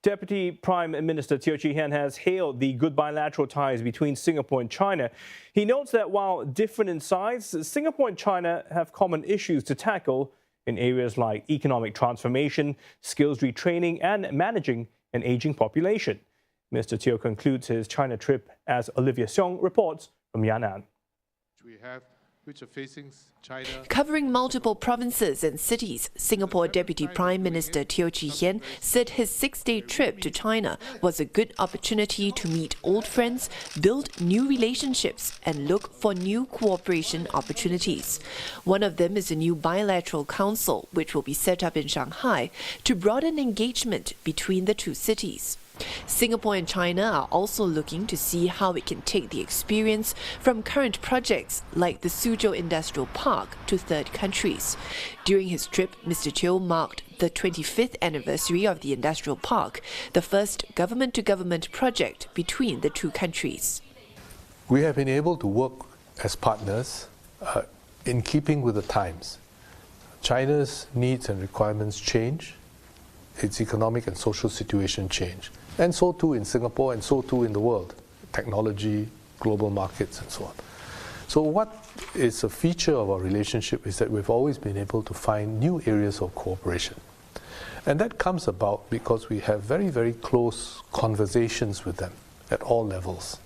Deputy Prime Minister Teo Chee Hean has hailed the good bilateral ties between Singapore and China. He notes that while different in size, Singapore and China have common issues to tackle in areas like economic transformation, skills retraining, and managing an aging population. Mr. Teo concludes his China trip as Olivia Seong reports from Yan'an. Which are facing China. Covering multiple provinces and cities, Singapore Deputy Prime Minister Teo Chee Hean said his 6-day trip to China was a good opportunity to meet old friends, build new relationships, and look for new cooperation opportunities. One of them is a new bilateral council, which will be set up in Shanghai to broaden engagement between the two cities. Singapore and China are also looking to see how it can take the experience from current projects like the Suzhou Industrial Park to third countries. During his trip, Mr. Teo marked the 25th anniversary of the Industrial Park, the first government-to-government project between the two countries. We have been able to work as partners in keeping with the times. China's needs and requirements change, its economic and social situation change. And so too in Singapore, and so too in the world, technology, global markets, and so on. So what is a feature of our relationship is that we've always been able to find new areas of cooperation. And that comes about because we have very, very close conversations with them at all levels.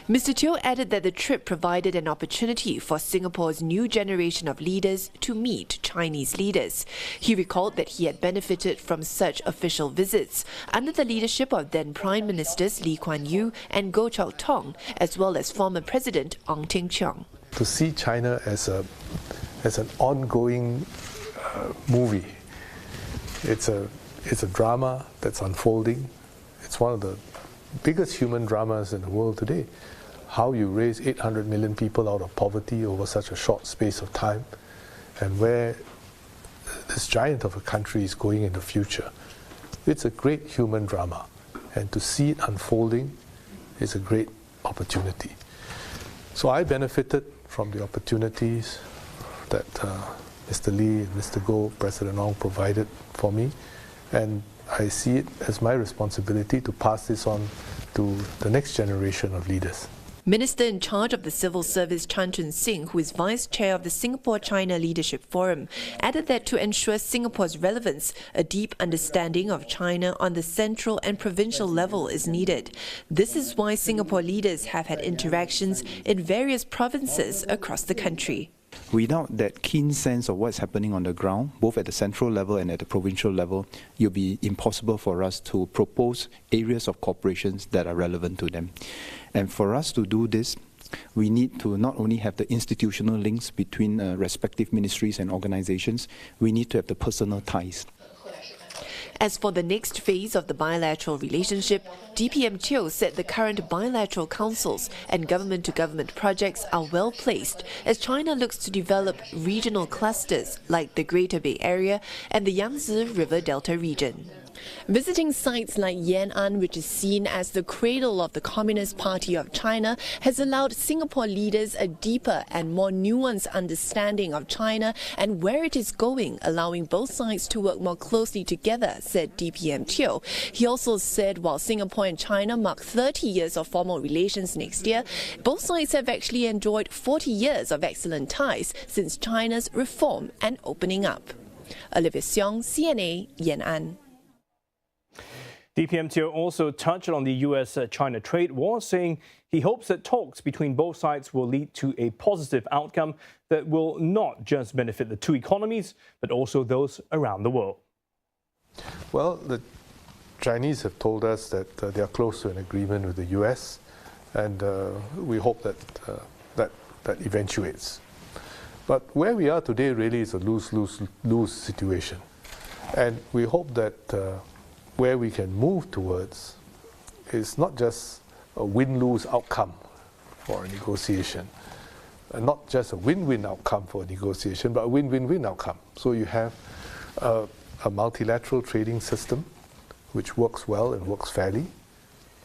Mr. Teo added that the trip provided an opportunity for Singapore's new generation of leaders to meet Chinese leaders. He recalled that he had benefited from such official visits under the leadership of then Prime Ministers Lee Kuan Yew and Goh Chok Tong, as well as former President Ong Teng Cheong. To see China as an ongoing movie, it's a drama that's unfolding. It's one of the biggest human dramas in the world today. How you raise 800 million people out of poverty over such a short space of time, and where this giant of a country is going in the future. It's a great human drama, and to see it unfolding is a great opportunity. So I benefited from the opportunities that Mr. Lee and Mr. Goh, President Ong provided for me, and I see it as my responsibility to pass this on to the next generation of leaders. Minister in charge of the Civil Service Chan Chun Sing, who is Vice Chair of the Singapore-China Leadership Forum, added that to ensure Singapore's relevance, a deep understanding of China on the central and provincial level is needed. This is why Singapore leaders have had interactions in various provinces across the country. Without that keen sense of what's happening on the ground, both at the central level and at the provincial level, it will be impossible for us to propose areas of cooperation that are relevant to them. And for us to do this, we need to not only have the institutional links between respective ministries and organizations, we need to have the personal ties. As for the next phase of the bilateral relationship, DPM Teo said the current bilateral councils and government-to-government projects are well placed as China looks to develop regional clusters like the Greater Bay Area and the Yangtze River Delta region. Visiting sites like Yan'an, which is seen as the cradle of the Communist Party of China, has allowed Singapore leaders a deeper and more nuanced understanding of China and where it is going, allowing both sides to work more closely together, said DPM Teo. He also said while Singapore and China mark 30 years of formal relations next year, both sides have actually enjoyed 40 years of excellent ties since China's reform and opening up. Olivia Seong, CNA, Yan'an. DPM Teo also touched on the US-China trade war, saying he hopes that talks between both sides will lead to a positive outcome that will not just benefit the two economies, but also those around the world. Well, the Chinese have told us that they are close to an agreement with the US, and we hope that that eventuates. But where we are today really is a lose-lose-lose situation. And we hope that where we can move towards is not just a win-lose outcome for a negotiation, not just a win-win outcome for a negotiation, but a win-win-win outcome. So you have a multilateral trading system which works well and works fairly,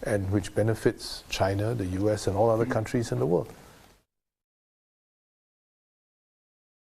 and which benefits China, the US, and all other countries in the world.